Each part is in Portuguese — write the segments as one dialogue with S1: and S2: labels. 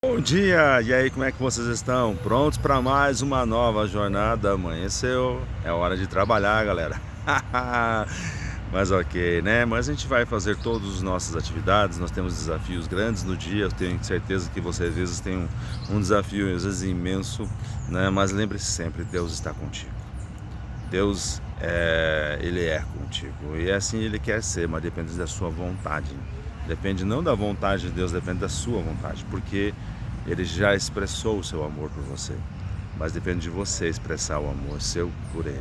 S1: Bom dia! E aí, como é que vocês estão? Prontos para mais uma nova jornada? Amanheceu, é hora de trabalhar, galera. Mas ok, né? Mas a gente vai fazer todas as nossas atividades, nós temos desafios grandes no dia, eu tenho certeza que você às vezes tem um desafio, às vezes imenso, né? Mas lembre-se sempre, Deus está contigo. Deus, Ele é contigo, e assim Ele quer ser, mas depende da sua vontade. Depende não da vontade de Deus, depende da sua vontade, porque Ele já expressou o seu amor por você, mas depende de você expressar o amor seu por Ele.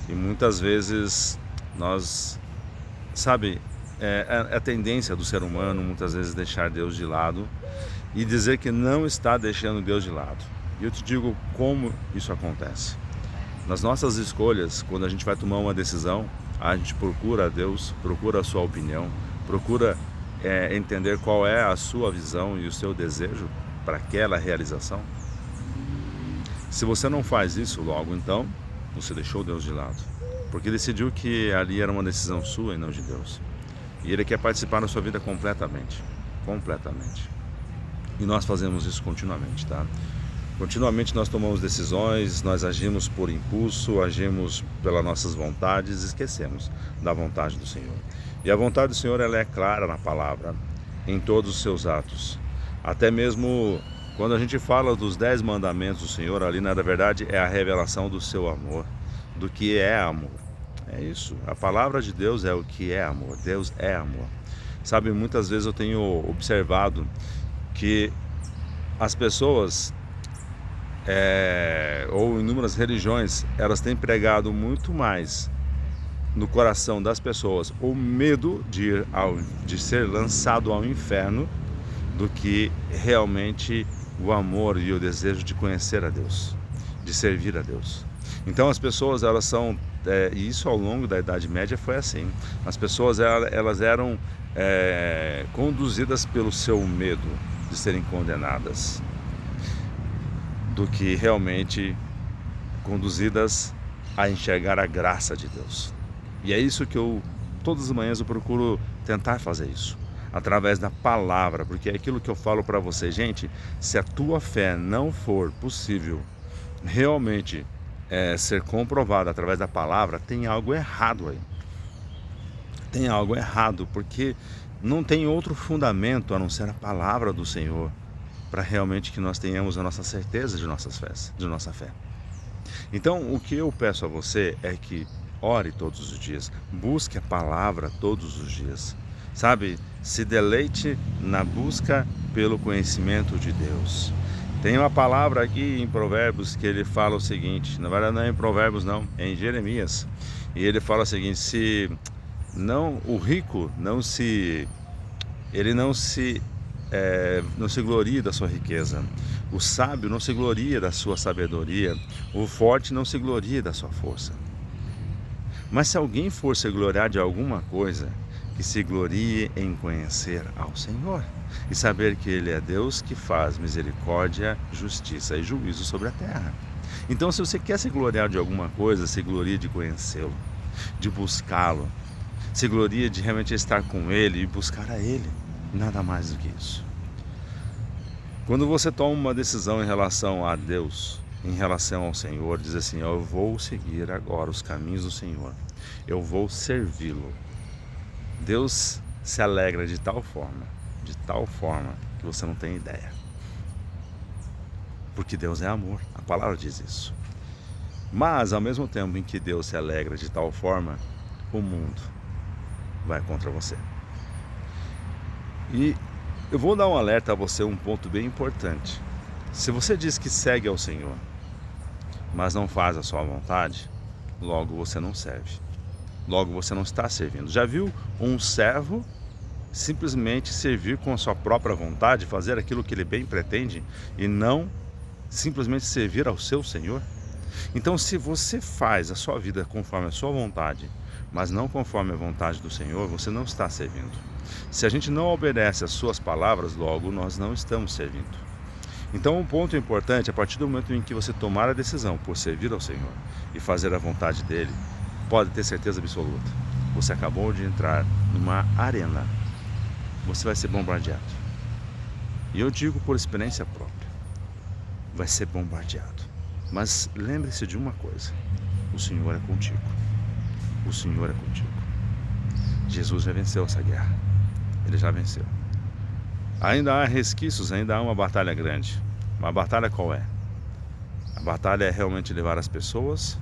S1: E muitas vezes nós, sabe, é a tendência do ser humano muitas vezes deixar Deus de lado e dizer que não está deixando Deus de lado. E eu te digo como isso acontece. Nas nossas escolhas, quando a gente vai tomar uma decisão, a gente procura a Deus, procura a sua opinião, procura entender qual é a sua visão e o seu desejo para aquela realização. Se você não faz isso, logo então, você deixou Deus de lado, porque decidiu que ali era uma decisão sua e não de Deus. E Ele quer participar da sua vida completamente, completamente. E nós fazemos isso continuamente, tá? Continuamente nós tomamos decisões, nós agimos por impulso, agimos pelas nossas vontades, esquecemos da vontade do Senhor. E a vontade do Senhor, ela é clara na palavra, em todos os seus atos. Até mesmo quando a gente fala dos 10 mandamentos do Senhor, ali na verdade é a revelação do seu amor, do que é amor. É isso, a palavra de Deus é o que é amor, Deus é amor. Sabe, muitas vezes eu tenho observado que as pessoas ou inúmeras religiões, elas têm pregado muito mais no coração das pessoas o medo de ser lançado ao inferno do que realmente o amor e o desejo de conhecer a Deus, de servir a Deus. Então as pessoas, elas são, e isso ao longo da Idade Média foi assim, as pessoas elas eram conduzidas pelo seu medo de serem condenadas, do que realmente conduzidas a enxergar a graça de Deus. E é isso que todas as manhãs eu procuro tentar fazer isso, através da palavra, porque é aquilo que eu falo para você, gente, se a tua fé não for possível realmente ser comprovada através da palavra, tem algo errado aí. Tem algo errado, porque não tem outro fundamento a não ser a palavra do Senhor, para realmente que nós tenhamos a nossa certeza de nossa fé. Então, o que eu peço a você é que ore todos os dias, busque a palavra todos os dias, sabe? Se deleite na busca pelo conhecimento de Deus. Tem uma palavra aqui em Provérbios que ele fala o seguinte, na verdade não é em Provérbios não, é em Jeremias, e ele fala o seguinte: se não, o rico ele não se gloria da sua riqueza, o sábio não se gloria da sua sabedoria, o forte não se gloria da sua força. Mas se alguém for se gloriar de alguma coisa, que se glorie em conhecer ao Senhor e saber que Ele é Deus que faz misericórdia, justiça e juízo sobre a terra. Então, se você quer se gloriar de alguma coisa, se glorie de conhecê-lo, de buscá-lo, se glorie de realmente estar com Ele e buscar a Ele. Nada mais do que isso. Quando você toma uma decisão em relação a Deus, em relação ao Senhor, diz assim: eu vou seguir agora os caminhos do Senhor, eu vou servi-lo. Deus se alegra de tal forma que você não tem ideia. Porque Deus é amor, a palavra diz isso. Mas ao mesmo tempo em que Deus se alegra de tal forma, o mundo vai contra você. E eu vou dar um alerta a você, um ponto bem importante. Se você diz que segue ao Senhor, mas não faz a sua vontade, logo você não serve. Logo você não está servindo. Já viu um servo simplesmente servir com a sua própria vontade, fazer aquilo que ele bem pretende e não simplesmente servir ao seu Senhor? Então, se você faz a sua vida conforme a sua vontade, mas não conforme a vontade do Senhor, você não está servindo. Se a gente não obedece às suas palavras, logo nós não estamos servindo. Então, um ponto importante, a partir do momento em que você tomar a decisão por servir ao Senhor e fazer a vontade dEle, pode ter certeza absoluta, você acabou de entrar numa arena, você vai ser bombardeado. E eu digo por experiência própria, vai ser bombardeado. Mas lembre-se de uma coisa, o Senhor é contigo. O Senhor é contigo. Jesus já venceu essa guerra. Ele já venceu. Ainda há resquícios, ainda há uma batalha grande. Uma batalha qual é? A batalha é realmente levar as pessoas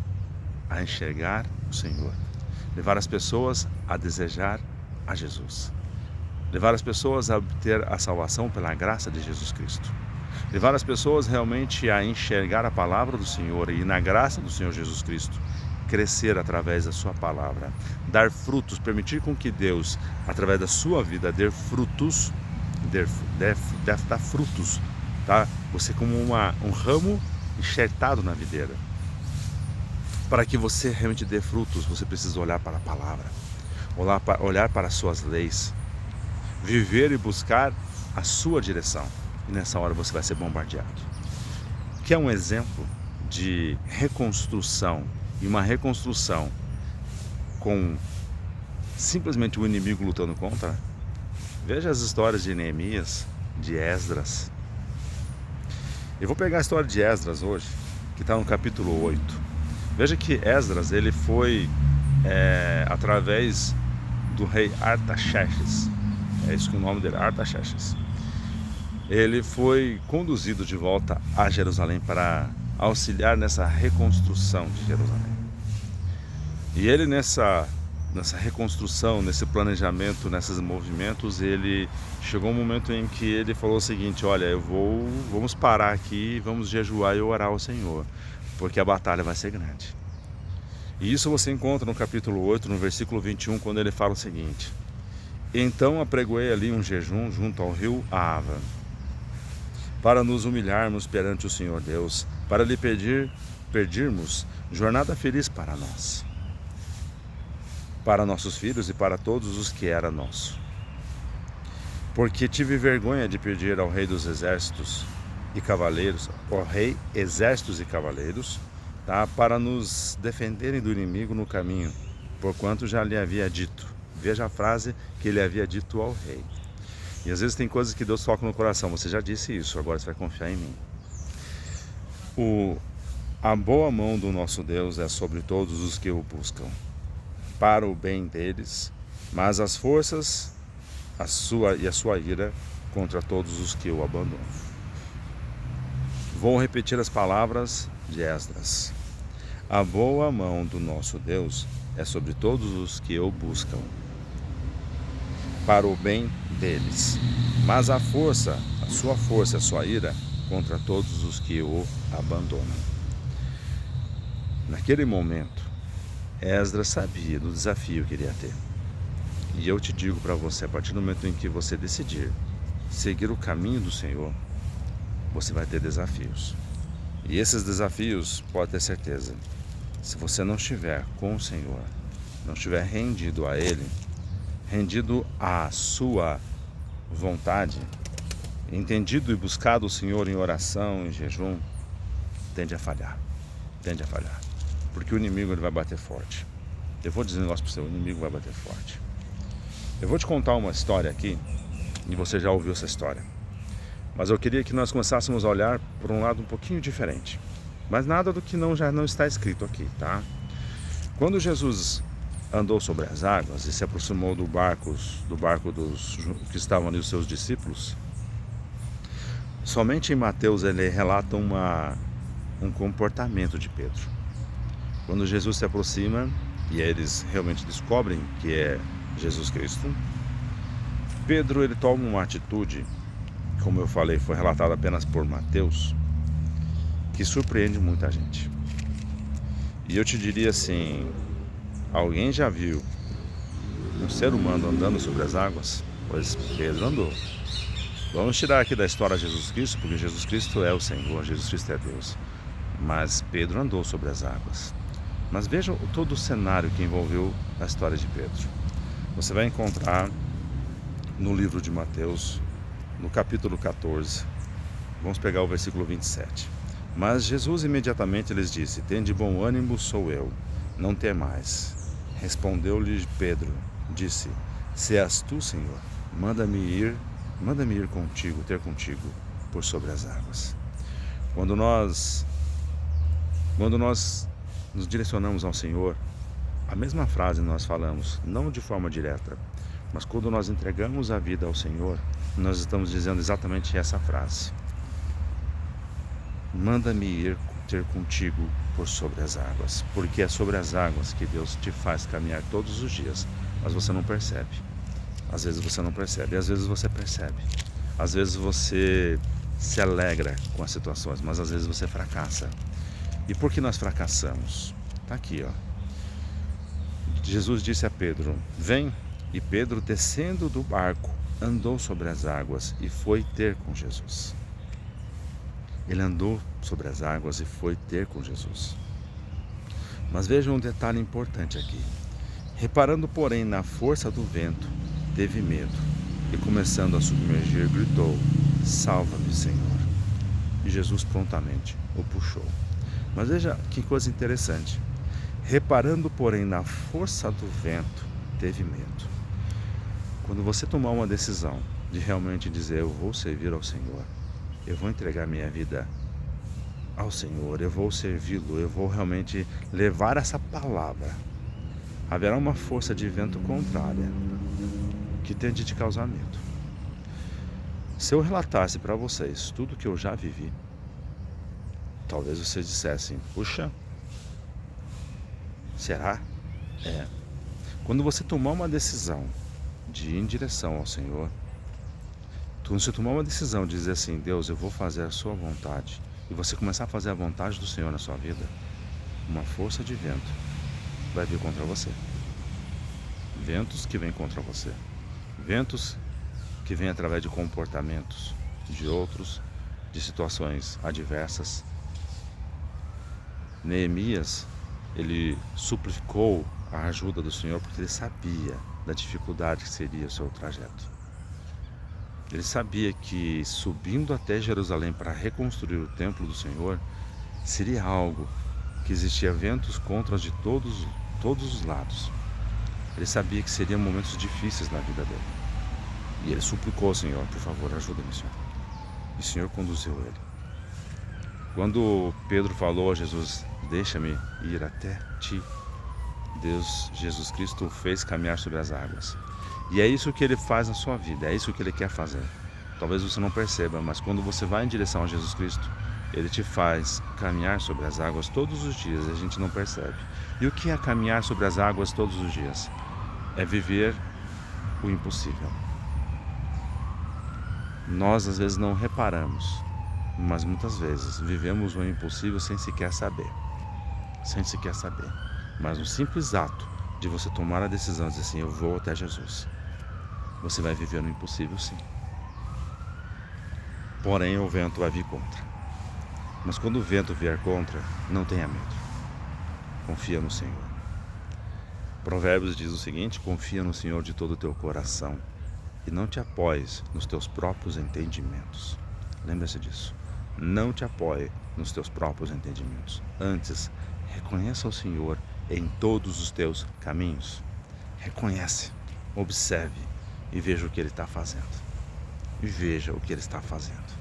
S1: a enxergar o Senhor. Levar as pessoas a desejar a Jesus. Levar as pessoas a obter a salvação pela graça de Jesus Cristo. Levar as pessoas realmente a enxergar a palavra do Senhor e na graça do Senhor Jesus Cristo. Crescer através da sua palavra. Dar frutos, permitir com que Deus, através da sua vida, dê frutos. Dar frutos. Tá? Você como um ramo enxertado na videira. Para que você realmente dê frutos, você precisa olhar para a palavra. Olhar para as suas leis. Viver e buscar a sua direção. E nessa hora você vai ser bombardeado. Que é um exemplo de reconstrução. E uma reconstrução com simplesmente o inimigo lutando contra. Veja as histórias de Neemias, de Esdras. Eu vou pegar a história de Esdras hoje, que está no capítulo 8. Veja que Esdras, ele foi através do rei Artaxerxes. É isso que é o nome dele, Artaxerxes. Ele foi conduzido de volta a Jerusalém para auxiliar nessa reconstrução de Jerusalém. E ele nessa reconstrução, nesse planejamento, nesses movimentos, ele chegou um momento em que ele falou o seguinte: olha, vamos parar aqui, vamos jejuar e orar ao Senhor, porque a batalha vai ser grande. E isso você encontra no capítulo 8, no versículo 21, quando ele fala o seguinte: então apregoei ali um jejum junto ao rio Ahava, para nos humilharmos perante o Senhor Deus, para lhe pedirmos jornada feliz para nós, para nossos filhos e para todos os que era nosso. Porque tive vergonha de pedir ao rei dos exércitos e cavaleiros, ao rei exércitos e cavaleiros, tá, para nos defenderem do inimigo no caminho, porquanto já lhe havia dito. Veja a frase que ele havia dito ao rei. E às vezes tem coisas que Deus toca no coração. Você já disse isso, agora você vai confiar em mim. A boa mão do nosso Deus é sobre todos os que o buscam, para o bem deles, mas as forças, a sua ira contra todos os que o abandonam. Vou repetir as palavras de Esdras. A boa mão do nosso Deus é sobre todos os que o buscam, para o bem deles, mas a sua ira contra todos os que o abandonam. Naquele momento, Esdras sabia do desafio que ele ia ter. E eu te digo para você, a partir do momento em que você decidir seguir o caminho do Senhor, você vai ter desafios. E esses desafios, pode ter certeza, se você não estiver com o Senhor, não estiver rendido a Ele, rendido à sua vontade, entendido e buscado o Senhor em oração, em jejum, tende a falhar. Porque o inimigo ele vai bater forte. Eu vou dizer um negócio para você, o inimigo vai bater forte. Eu vou te contar uma história aqui, e você já ouviu essa história. Mas eu queria que nós começássemos a olhar por um lado um pouquinho diferente. Mas nada do que já não está escrito aqui, tá? Quando Jesus andou sobre as águas e se aproximou do barco dos que estavam ali, os seus discípulos, somente em Mateus ele relata um comportamento de Pedro. Quando Jesus se aproxima e eles realmente descobrem que é Jesus Cristo, Pedro ele toma uma atitude, como eu falei, foi relatada apenas por Mateus, que surpreende muita gente. E eu te diria assim, alguém já viu um ser humano andando sobre as águas? Pois Pedro andou. Vamos tirar aqui da história Jesus Cristo, porque Jesus Cristo é o Senhor, Jesus Cristo é Deus. Mas Pedro andou sobre as águas. Mas veja todo o cenário que envolveu a história de Pedro. Você vai encontrar no livro de Mateus, no capítulo 14, vamos pegar o versículo 27. Mas Jesus imediatamente lhes disse: tende bom ânimo, sou eu, não temais. Respondeu-lhe Pedro, disse: se és tu, Senhor, manda-me ir Manda-me ir contigo, ter contigo por sobre as águas. Quando nós nos direcionamos ao Senhor, a mesma frase nós falamos, não de forma direta, mas quando nós entregamos a vida ao Senhor, nós estamos dizendo exatamente essa frase. Manda-me ir ter contigo por sobre as águas, porque é sobre as águas que Deus te faz caminhar todos os dias, mas você não percebe. Às vezes você não percebe, às vezes você percebe. Às vezes você se alegra com as situações, mas às vezes você fracassa. E por que nós fracassamos? Está aqui, ó. Jesus disse a Pedro: vem. E Pedro, descendo do barco, andou sobre as águas e foi ter com Jesus. Ele andou sobre as águas e foi ter com Jesus. Mas vejam um detalhe importante aqui. Reparando, porém, na força do vento, teve medo e, começando a submergir, gritou: salva-me, Senhor. E Jesus prontamente o puxou. Mas veja que coisa interessante. Reparando, porém, na força do vento, teve medo. Quando você tomar uma decisão de realmente dizer: eu vou servir ao Senhor, eu vou entregar minha vida ao Senhor, eu vou servi-lo, eu vou realmente levar essa palavra, haverá uma força de vento contrária que tende a te causar medo. Se eu relatasse para vocês tudo que eu já vivi, talvez vocês dissessem: puxa, será? É. Quando você tomar uma decisão de ir em direção ao Senhor, quando você tomar uma decisão de dizer assim: Deus, eu vou fazer a sua vontade, e você começar a fazer a vontade do Senhor na sua vida, uma força de vento vai vir contra você. Ventos que vêm contra você. Ventos que vêm através de comportamentos de outros, de situações adversas. Neemias, ele suplicou a ajuda do Senhor porque ele sabia da dificuldade que seria o seu trajeto. Ele sabia que subindo até Jerusalém para reconstruir o templo do Senhor seria algo que existia ventos contra de todos os lados. Ele sabia que seriam momentos difíceis na vida dele. E ele suplicou ao Senhor: por favor, ajuda-me, Senhor. E o Senhor conduziu ele. Quando Pedro falou a Jesus: deixa-me ir até ti, Jesus Cristo o fez caminhar sobre as águas. E é isso que ele faz na sua vida, é isso que ele quer fazer. Talvez você não perceba, mas quando você vai em direção a Jesus Cristo, ele te faz caminhar sobre as águas todos os dias, e a gente não percebe. E o que é caminhar sobre as águas todos os dias? É viver o impossível. Nós às vezes não reparamos, mas muitas vezes vivemos o impossível sem sequer saber. Sem sequer saber. Mas no simples ato de você tomar a decisão de dizer assim: eu vou até Jesus, você vai viver no impossível, sim. Porém, o vento vai vir contra. Mas quando o vento vier contra, não tenha medo. Confia no Senhor. Provérbios diz o seguinte: confia no Senhor de todo o teu coração e não te apoies nos teus próprios entendimentos. Lembre-se disso. Não te apoie nos teus próprios entendimentos. Antes, reconheça o Senhor em todos os teus caminhos. Reconhece, observe e veja o que Ele está fazendo. E veja o que Ele está fazendo.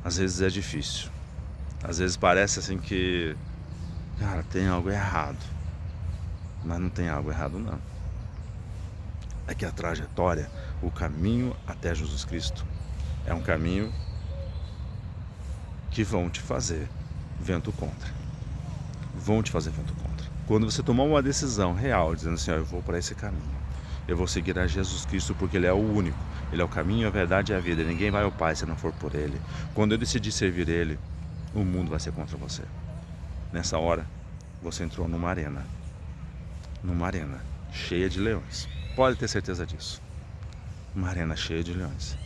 S1: Às vezes é difícil. Às vezes parece assim que, cara, tem algo errado. Mas não tem algo errado, não. É que a trajetória, o caminho até Jesus Cristo, é um caminho que vão te fazer vento contra. Vão te fazer vento contra. Quando você tomar uma decisão real, dizendo assim: eu vou para esse caminho, eu vou seguir a Jesus Cristo porque Ele é o único, Ele é o caminho, a verdade e a vida, ninguém vai ao Pai se não for por Ele. Quando eu decidir servir Ele, o mundo vai ser contra você. Nessa hora, você entrou numa arena cheia de leões. Pode ter certeza disso. Uma arena cheia de leões.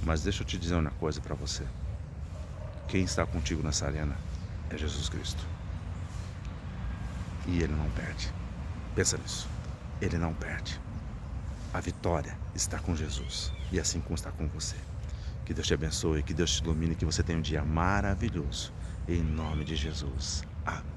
S1: Mas deixa eu te dizer uma coisa para você. Quem está contigo nessa arena é Jesus Cristo. E Ele não perde. Pensa nisso. Ele não perde. A vitória está com Jesus. E assim como está com você. Que Deus te abençoe, que Deus te ilumine, que você tenha um dia maravilhoso. Em nome de Jesus. Amém.